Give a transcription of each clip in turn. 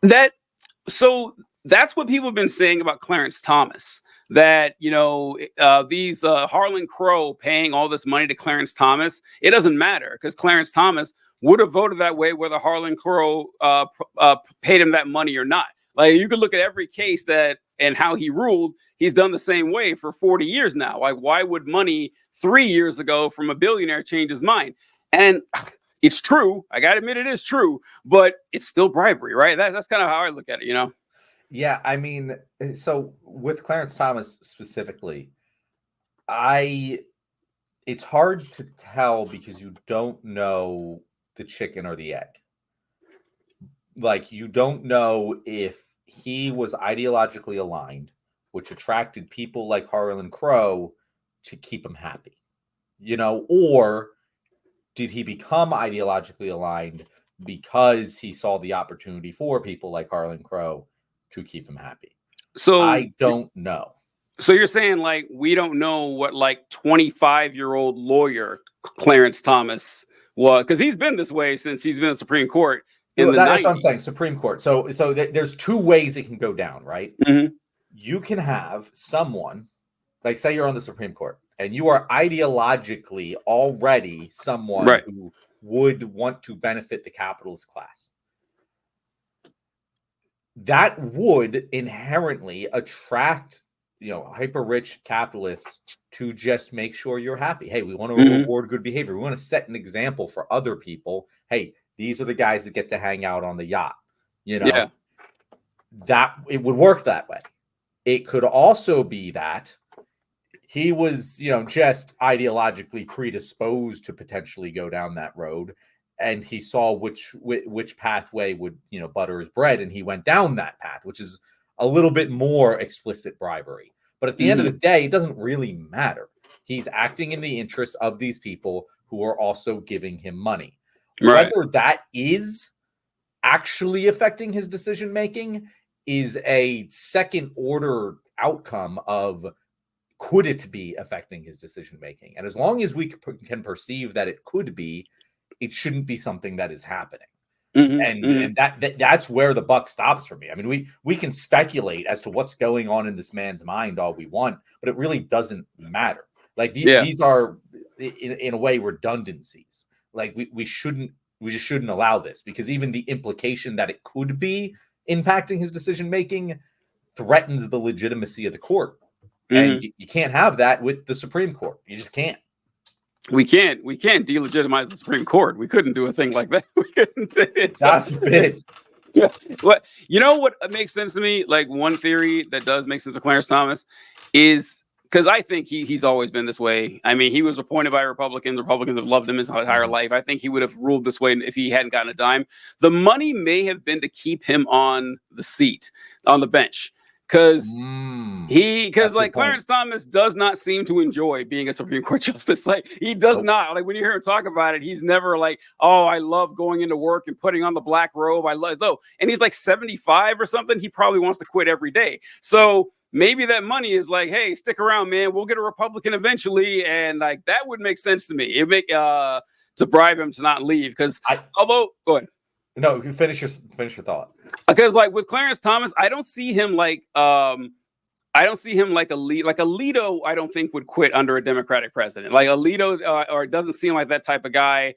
That so that's what people have been saying about Clarence Thomas. That these Harlan Crow paying all this money to Clarence Thomas, it doesn't matter because Clarence Thomas would have voted that way whether Harlan Crow paid him that money or not. Like you could look at every case that and how he ruled. He's done the same way for 40 years now. Like why would money 3 years ago from a billionaire change his mind? And it's true. I got to admit it is true, but it's still bribery, right? That's kind of how I look at it, Yeah, I mean, so with Clarence Thomas specifically, it's hard to tell because you don't know the chicken or the egg. Like, you don't know if he was ideologically aligned, which attracted people like Harlan Crow to keep him happy, or did he become ideologically aligned because he saw the opportunity for people like Harlan Crow to keep him happy? So I don't know. So you're saying like we don't know what like 25-year-old lawyer Clarence Thomas was, because he's been this way since he's been in the Supreme Court. That's what I'm saying. Supreme Court. So there's two ways it can go down, right? Mm-hmm. You can have someone, like say you're on the Supreme Court, and you are ideologically already someone who would want to benefit the capitalist class. That would inherently attract, hyper rich capitalists to just make sure you're happy. Hey, we want to reward good behavior. We want to set an example for other people. Hey, these are the guys that get to hang out on the yacht. That it would work that way. It could also be that he was, just ideologically predisposed to potentially go down that road, and he saw which pathway would, butter his bread, and he went down that path, which is a little bit more explicit bribery. But at the end of the day, it doesn't really matter. He's acting in the interest of these people who are also giving him money. Right. Whether that is actually affecting his decision making is a second order outcome of, could it be affecting his decision making? And as long as we can perceive that it could be, it shouldn't be something that is happening. And that's where the buck stops for me. I mean, we can speculate as to what's going on in this man's mind all we want, but it really doesn't matter. Like these are in a way redundancies. Like we just shouldn't allow this, because even the implication that it could be impacting his decision making threatens the legitimacy of the court. And you can't have that with the Supreme Court. You just can't. We can't delegitimize the Supreme Court. We couldn't do a thing like that. We couldn't. God forbid. Yeah. What makes sense to me? Like one theory that does make sense to Clarence Thomas is because I think he's always been this way. I mean, he was appointed by Republicans. Republicans have loved him his entire life. I think he would have ruled this way if he hadn't gotten a dime. The money may have been to keep him on the seat, on the bench. Because Clarence Thomas does not seem to enjoy being a Supreme Court justice. Like he does not. Like when you hear him talk about it, he's never like, oh, I love going into work and putting on the black robe. I love though. And he's like 75 or something. He probably wants to quit every day. So maybe that money is like, hey, stick around, man. We'll get a Republican eventually. And like that would make sense to me. It make to bribe him to not leave. Because go ahead. No, finish your thought. Because like with Clarence Thomas, I don't see him like a lead. Like Alito, I don't think would quit under a Democratic president. Like Alito, or it doesn't seem like that type of guy.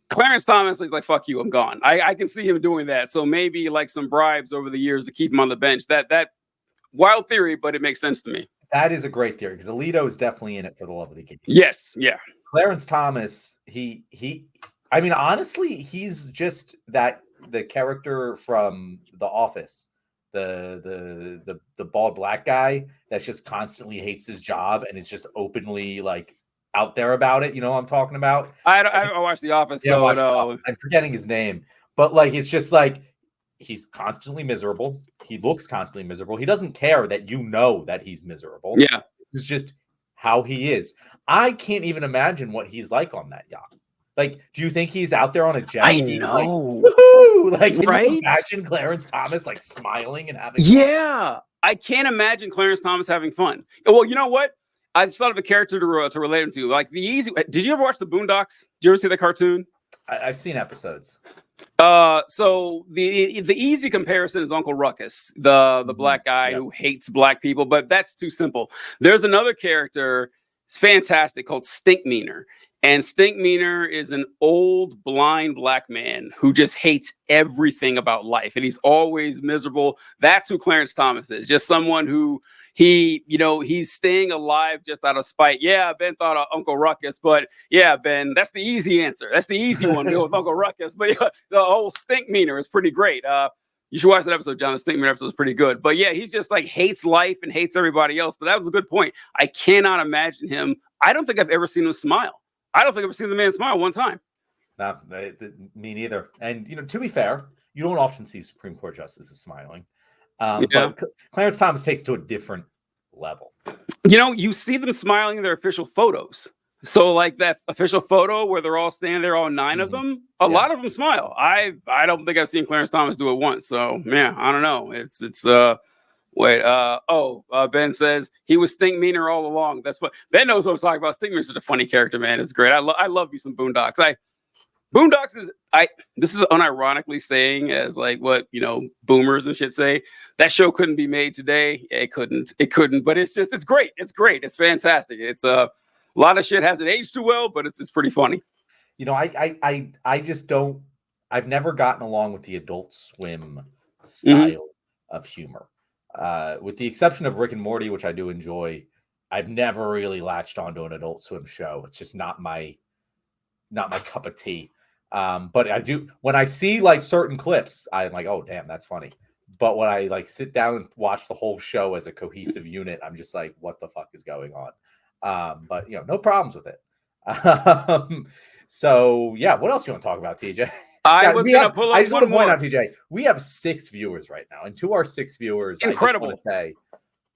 Clarence Thomas is like, fuck you, I'm gone. I can see him doing that. So maybe like some bribes over the years to keep him on the bench. That wild theory, but it makes sense to me. That is a great theory because Alito is definitely in it for the love of the game. Yes, yeah. Clarence Thomas, I mean, honestly, he's just the character from The Office, the bald black guy that's just constantly hates his job and is just openly like out there about it. You know what I'm talking about? I watched The Office, so I'm forgetting his name, but like it's just like he's constantly miserable. He looks constantly miserable. He doesn't care that that he's miserable. Yeah, it's just how he is. I can't even imagine what he's like on that yacht. Like, do you think he's out there on a jet ski? I know. Like, woohoo! Like, can right? you imagine Clarence Thomas like smiling and having fun? I can't imagine Clarence Thomas having fun. Well, you know what? I just thought of a character to relate him to. Like did you ever watch the Boondocks? Did you ever see the cartoon? I've seen episodes. So the easy comparison is Uncle Ruckus, the black guy who hates black people, but that's too simple. There's another character, it's fantastic, called Stinkmeaner. And Stinkmeaner is an old blind black man who just hates everything about life, and he's always miserable. That's who Clarence Thomas is. Just someone who he's staying alive just out of spite. Yeah, Ben thought of Uncle Ruckus, but yeah, Ben, that's the easy answer. That's the easy one to go with Uncle Ruckus. But yeah, the whole Stinkmeaner is pretty great. You should watch that episode, John. The Stinkmeaner episode is pretty good. But yeah, he's just like hates life and hates everybody else. But that was a good point. I cannot imagine him. I don't think I've ever seen him smile. I don't think I've ever seen the man smile one time. No, me neither. And, to be fair, you don't often see Supreme Court justices smiling. But Clarence Thomas takes to a different level. You see them smiling in their official photos. So like that official photo where they're all standing there, all 9 of them, a lot of them smile. I don't think I've seen Clarence Thomas do it once. So yeah, I don't know. Ben says he was Stinkmeaner all along. That's what Ben knows what I'm talking about. Stinkmeaner's such a funny character, man. It's great. I love me some Boondocks. Boondocks this is unironically saying as like what, boomers and shit say. That show couldn't be made today. It couldn't, but it's great. It's great. It's fantastic. It's a lot of shit hasn't aged too well, but it's pretty funny. I just don't, I've never gotten along with the Adult Swim style of humor. With the exception of Rick and Morty, which I do enjoy, I've never really latched onto an Adult Swim show. It's just not my cup of tea. But I do, when I see like certain clips, I'm like, oh damn, that's funny. But when I like sit down and watch the whole show as a cohesive unit, I'm just like, what the fuck is going on? But no problems with it. So yeah, what else do you want to talk about, TJ? I just want to point out, TJ, we have 6 viewers right now, and to our 6 viewers, incredible. I just want to say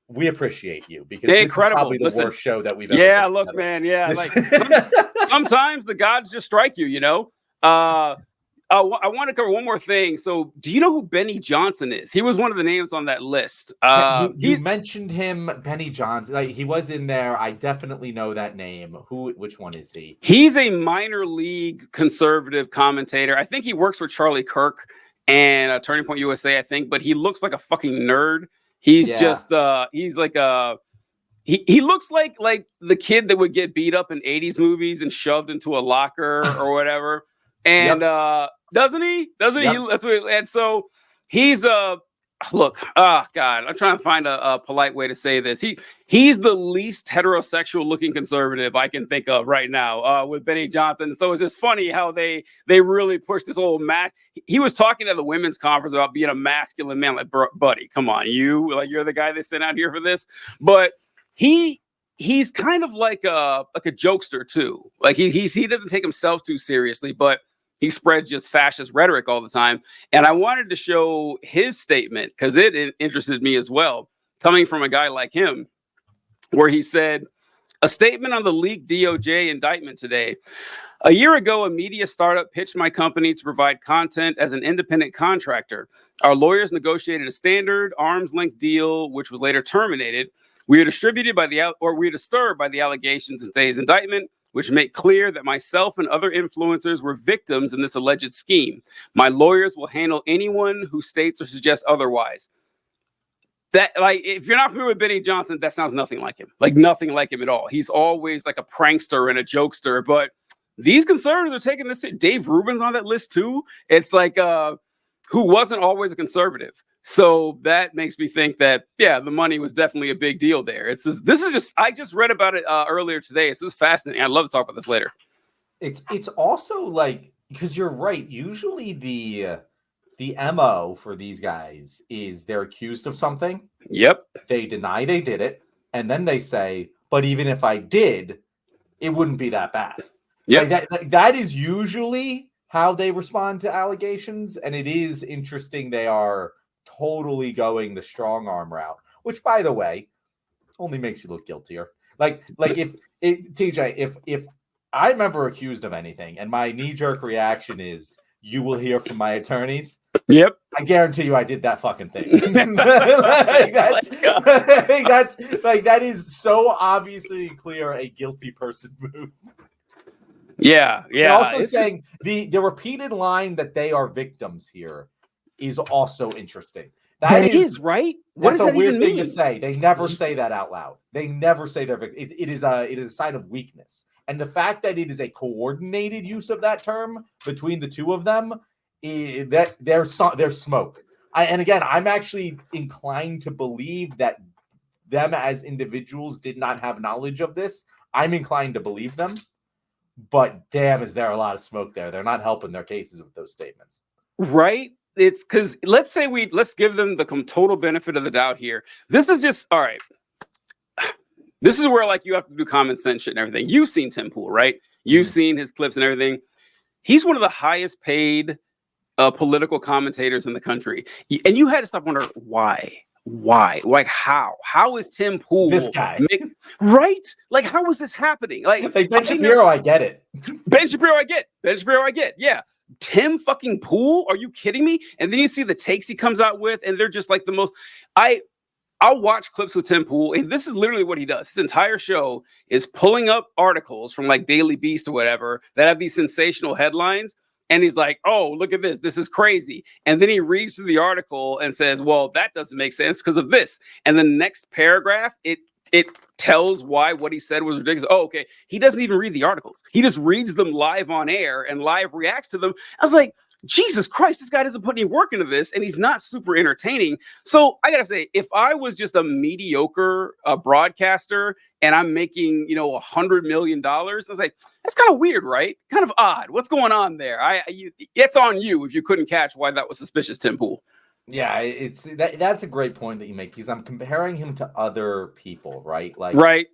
we appreciate you because this is probably the worst show that we've ever. Yeah, look, man. Yeah, like sometimes the gods just strike you. I want to cover one more thing. So, do you know who Benny Johnson is? He was one of the names on that list. You mentioned him, Benny Johnson. Like, he was in there. I definitely know that name. Which one is he? He's a minor league conservative commentator. I think he works for Charlie Kirk and Turning Point USA, I think, but he looks like a fucking nerd. He's he's like he looks like the kid that would get beat up in 80s movies and shoved into a locker or whatever. And doesn't he? Yep. And so he's look, God, I'm trying to find a polite way to say this. He's the least heterosexual looking conservative I can think of right now with Benny Johnson. So it's just funny how they really push this old he was talking at the women's conference about being a masculine man. Like, buddy, come on, you're the guy they sent out here for this. But he's kind of like a jokester too. Like he doesn't take himself too seriously, but he spreads just fascist rhetoric all the time. And I wanted to show his statement because it interested me as well, coming from a guy like him, where he said, a statement on the leaked DOJ indictment today. A year ago, a media startup pitched my company to provide content as an independent contractor. Our lawyers negotiated a standard arm's length deal, which was later terminated. We are disturbed by the allegations in today's indictment, which make clear that myself and other influencers were victims in this alleged scheme. My lawyers will handle anyone who states or suggests otherwise. That, like, if you're not familiar with Benny Johnson, that sounds nothing like him. Like, nothing like him at all. He's always like a prankster and a jokester. But these conservatives are taking this. Dave Rubin's on that list too. It's like, who wasn't always a conservative. So that makes me think that, yeah, the money was definitely a big deal there. I just read about it earlier today. This is fascinating. I'd love to talk about this later. It's also like, because you're right. Usually the MO for these guys is they're accused of something. Yep. They deny they did it. And then they say, but even if I did, it wouldn't be that bad. Yeah. Like that is usually how they respond to allegations. And it is interesting. They are totally going the strong arm route, which, by the way, only makes you look guiltier. Like if I'm ever accused of anything and my knee-jerk reaction is you will hear from my attorneys. Yep. I guarantee you I did that fucking thing. That is so obviously clear a guilty person move. Yeah. And also saying the repeated line that they are victims here is also interesting. That is right. What does that weird even thing mean? to say. They never say that out loud. They never say they're victims. It is a sign of weakness. And the fact that it is a coordinated use of that term between the two of them, that there's smoke. And again, I'm actually inclined to believe that them as individuals did not have knowledge of this. I'm inclined to believe them. But damn, is there a lot of smoke there? They're not helping their cases with those statements. Right. It's because let's give them the total benefit of the doubt here. This is just all right. This is where like you have to do common sense shit and everything. You've seen Tim Pool, right? You've seen his clips and everything. He's one of the highest paid political commentators in the country. And you had to stop wondering why? Like how is Tim Pool this guy right? Like how is this happening? Like Ben Shapiro, I get it. Ben Shapiro, I get. Yeah. Tim fucking Pool? Are you kidding me? And then you see the takes he comes out with, and they're just like the most. I'll watch clips with Tim Pool, and this is literally what he does. His entire show is pulling up articles from like Daily Beast or whatever that have these sensational headlines. And he's like, oh, look at this. This is crazy. And then he reads through the article and says, well, that doesn't make sense because of this. And the next paragraph, it tells why what he said was ridiculous. Oh, okay. He doesn't even read the articles. He just reads them live on air and live reacts to them. I was like, Jesus Christ, this guy doesn't put any work into this, and he's not super entertaining. So I gotta say, if I was just a mediocre broadcaster and I'm making, $100 million, I was like, that's kind of weird, right? Kind of odd. What's going on there? It's on you if you couldn't catch why that was suspicious, Tim Pool. Yeah, that's a great point that you make because I'm comparing him to other people, right? Like, right.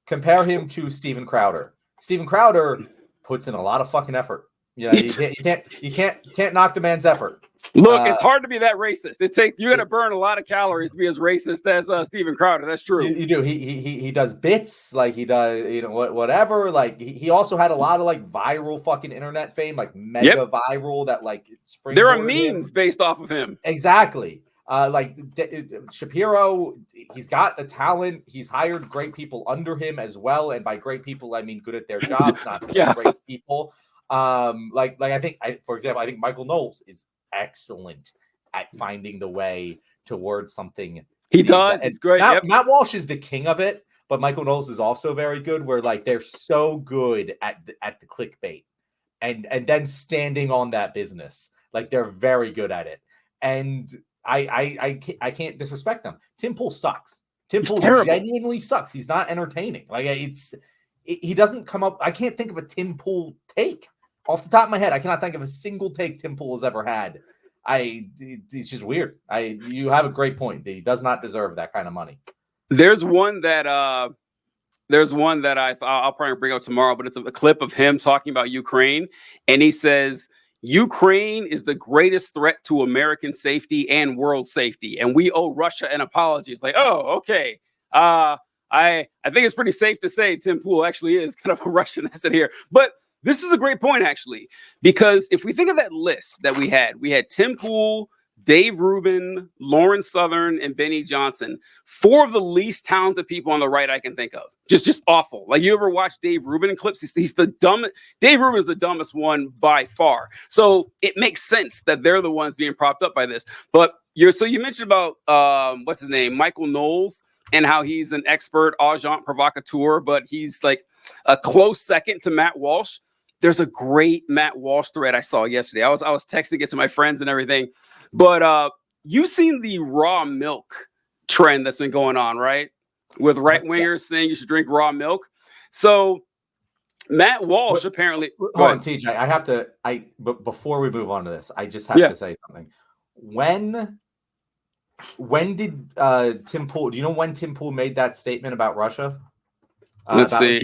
Compare him to Steven Crowder. Steven Crowder puts in a lot of fucking effort. You can't knock the man's effort. Look, it's hard to be that racist. You got to burn a lot of calories to be as racist as Steven Crowder. That's true. You do. He does bits like he does, whatever. Like he also had a lot of like viral fucking internet fame, like mega viral that like there are memes based off of him. Exactly. Shapiro, he's got the talent. He's hired great people under him as well, and by great people I mean good at their jobs, not great people. I think, for example, I think Michael Knowles is excellent at finding the way to word something. He does. It's great. Matt Walsh is the king of it, but Michael Knowles is also very good. Where like they're so good at the clickbait, and then standing on that business, like they're very good at it. And I can't disrespect them. Tim Pool sucks. Tim Pool genuinely sucks. He's not entertaining. Like he doesn't come up. I can't think of a Tim Pool take. Off the top of my head, I cannot think of a single take Tim Pool has ever had. It's just weird. You have a great point. He does not deserve that kind of money. There's one that I'll probably bring up tomorrow, but it's a clip of him talking about Ukraine, and he says Ukraine is the greatest threat to American safety and world safety, and we owe Russia an apology. It's like, oh, okay. I think it's pretty safe to say Tim Pool actually is kind of a Russian asset here, but. This is a great point, actually, because if we think of that list that we had Tim Pool, Dave Rubin, Lauren Southern, and Benny Johnson, 4 of the least talented people on the right I can think of. Just awful. Like you ever watch Dave Rubin in clips? He's the dumbest. Dave Rubin is the dumbest one by far. So it makes sense that they're the ones being propped up by this. But you mentioned about what's his name, Michael Knowles, and how he's an expert agent provocateur, but he's like a close second to Matt Walsh. There's a great Matt Walsh thread I saw yesterday. I was texting it to my friends and everything, but you've seen the raw milk trend that's been going on, right? With right wingers saying you should drink raw milk. So Matt Walsh apparently. Hold on, TJ. But before we move on to this, I just have to say something. When did Tim Pool? Do you know when Tim Pool made that statement about Russia? Let's see.